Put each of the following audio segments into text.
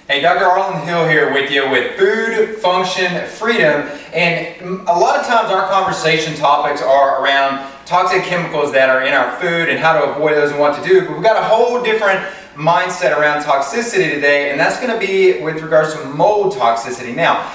Hey, Dr. Arland Hill here with you with Food, Function, Freedom. And a lot of times our conversation topics are around toxic chemicals that are in our food and how to avoid those and what to do. But we've got a whole different mindset around toxicity today, and that's going to be with regards to mold toxicity. Now,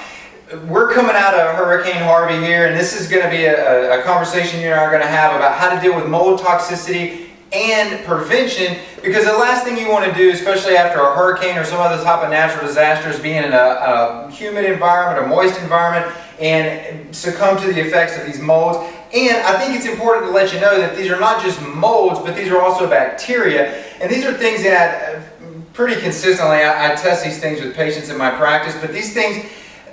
we're coming out of Hurricane Harvey here, and this is going to be a conversation you and I are going to have about how to deal with mold toxicity and prevention, because the last thing you want to do, especially after a hurricane or some other type of natural disaster, is being in a humid environment or moist environment and succumb to the effects of these molds. And I think it's important to let you know that these are not just molds, but these are also bacteria. And these are things that pretty consistently, I test these things with patients in my practice, but these things,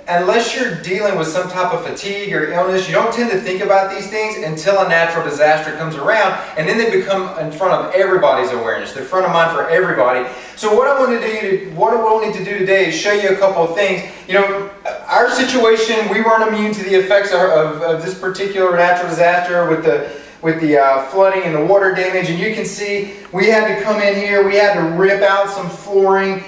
unless you're dealing with some type of fatigue or illness, you don't tend to think about these things until a natural disaster comes around, and then they become in front of everybody's awareness. They're front of mind for everybody. So what we'll need to do today is show you a couple of things. You know, our situation, we weren't immune to the effects of this particular natural disaster with the flooding and the water damage, and you can see we had to come in here, we had to rip out some flooring,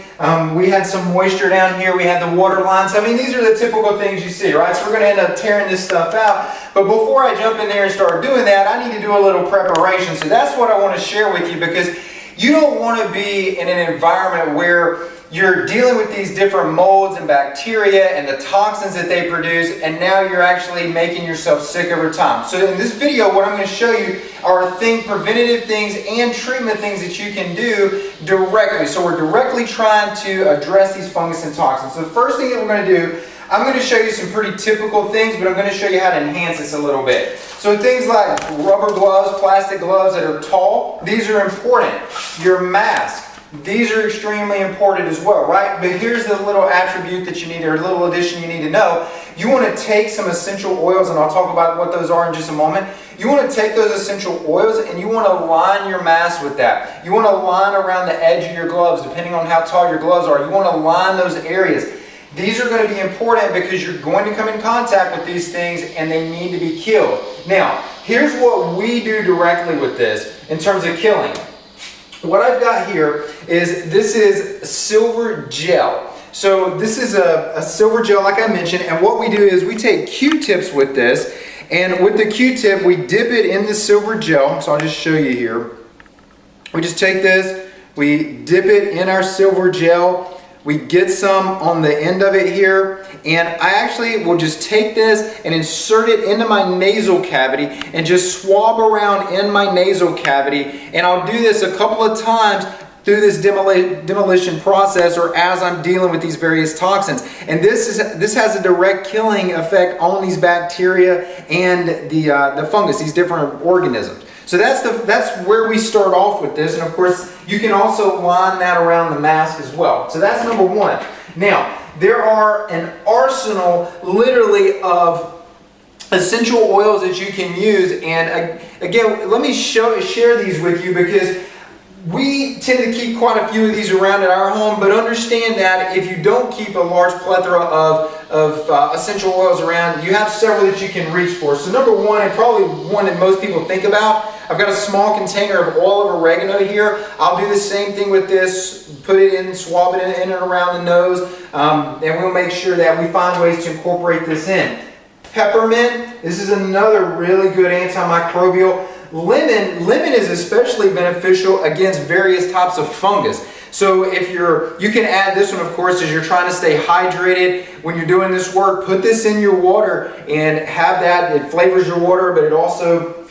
we had some moisture down here, we had the water lines. I mean, these are the typical things you see, right? So we're going to end up tearing this stuff out. But before I jump in there and start doing that, I need to do a little preparation. So that's what I want to share with you, because you don't want to be in an environment where you're dealing with these different molds and bacteria and the toxins that they produce, and now you're actually making yourself sick over time. So in this video, what I'm going to show you are preventative things and treatment things that you can do directly. So we're directly trying to address these fungus and toxins. So the first thing that we're going to do, I'm going to show you some pretty typical things, but I'm going to show you how to enhance this a little bit. So things like rubber gloves, plastic gloves that are tall, these are important. Your mask. These are extremely important as well, right? But here's the little attribute that you need, or a little addition you need to know. You want to take some essential oils, and I'll talk about what those are in just a moment. You want to take those essential oils and you want to line your mask with that. You want to line around the edge of your gloves, depending on how tall your gloves are. You want to line those areas. These are going to be important because you're going to come in contact with these things and they need to be killed. Now, here's what we do directly with this in terms of killing. What I've got here is, this is silver gel. So this is a silver gel, like I mentioned, and what we do is we take Q-tips with this, and with the Q-tip we dip it in the silver gel. So I'll just show you here. We just take this, we dip it in our silver gel, we get some on the end of it here, and I actually will just take this and insert it into my nasal cavity and just swab around in my nasal cavity, and I'll do this a couple of times through this demolition process, or as I'm dealing with these various toxins. And this has a direct killing effect on these bacteria and the fungus, these different organisms. So that's where we start off with this, and of course you can also line that around the mask as well. So that's number one. Now, there are an arsenal literally of essential oils that you can use, and again, let me share these with you, because we tend to keep quite a few of these around at our home, but understand that if you don't keep a large plethora of essential oils around, you have several that you can reach for. So number one, and probably one that most people think about, I've got a small container of oil of oregano here. I'll do the same thing with this, put it in, swab it in and around the nose, and we'll make sure that we find ways to incorporate this in. Peppermint, this is another really good antimicrobial. Lemon is especially beneficial against various types of fungus. So if you can add this one, of course, as you're trying to stay hydrated when you're doing this work. Put this in your water and have that. It flavors your water, but it also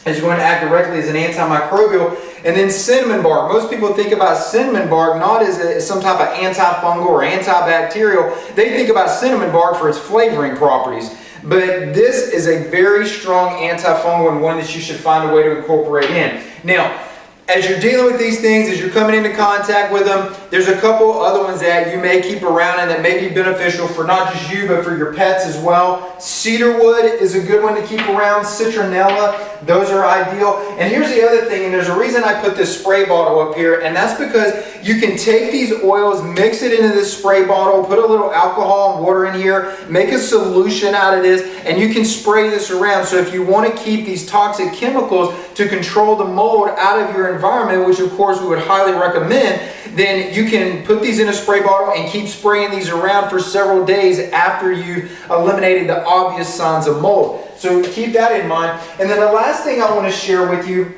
is going to act directly as an antimicrobial. And then cinnamon bark. Most people think about cinnamon bark not as some type of antifungal or antibacterial. They think about cinnamon bark for its flavoring properties. But this is a very strong antifungal, and one that you should find a way to incorporate in. Now, as you're dealing with these things, as you're coming into contact with them, there's a couple other ones that you may keep around and that may be beneficial for not just you, but for your pets as well. Cedarwood is a good one to keep around. Citronella. those are ideal. And here's the other thing, and there's a reason I put this spray bottle up here, and that's because you can take these oils, mix it into this spray bottle, put a little alcohol and water in here, make a solution out of this, and you can spray this around. So if you want to keep these toxic chemicals to control the mold out of your environment, which of course we would highly recommend, then you can put these in a spray bottle and keep spraying these around for several days after you've eliminated the obvious signs of mold. So keep that in mind. And then the last thing I want to share with you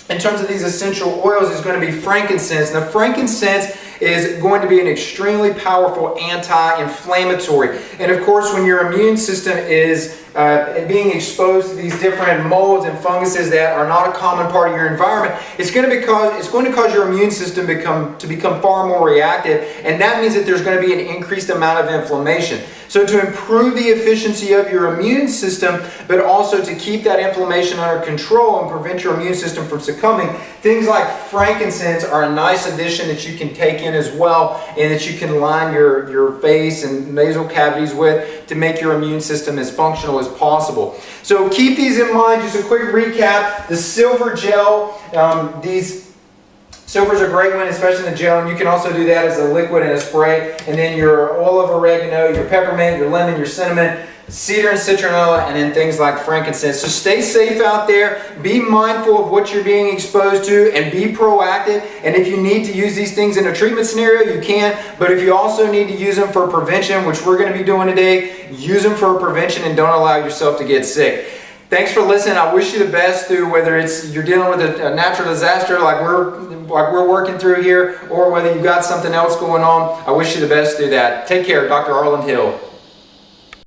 in terms of these essential oils is going to be frankincense. Now, frankincense is going to be an extremely powerful anti-inflammatory. And of course, when your immune system is being exposed to these different molds and funguses that are not a common part of your environment, it's going to cause your immune system to become far more reactive, and that means that there's going to be an increased amount of inflammation. So to improve the efficiency of your immune system, but also to keep that inflammation under control and prevent your immune system from succumbing, things like frankincense are a nice addition that you can take in as well, and that you can line your face and nasal cavities with to make your immune system as functional as possible. So keep these in mind. Just a quick recap: the silver gel, silver's a great one, especially in the gel, and you can also do that as a liquid and a spray. And then your oil of oregano, your peppermint, your lemon, your cinnamon, cedar and citronella, and then things like frankincense. So stay safe out there, be mindful of what you're being exposed to, and be proactive. And if you need to use these things in a treatment scenario, you can. But if you also need to use them for prevention, which we're going to be doing today, use them for prevention and don't allow yourself to get sick. Thanks for listening. I wish you the best through whether it's you're dealing with a natural disaster like we're working through here, or whether you've got something else going on. I wish you the best through that. Take care. Dr. Arland Hill.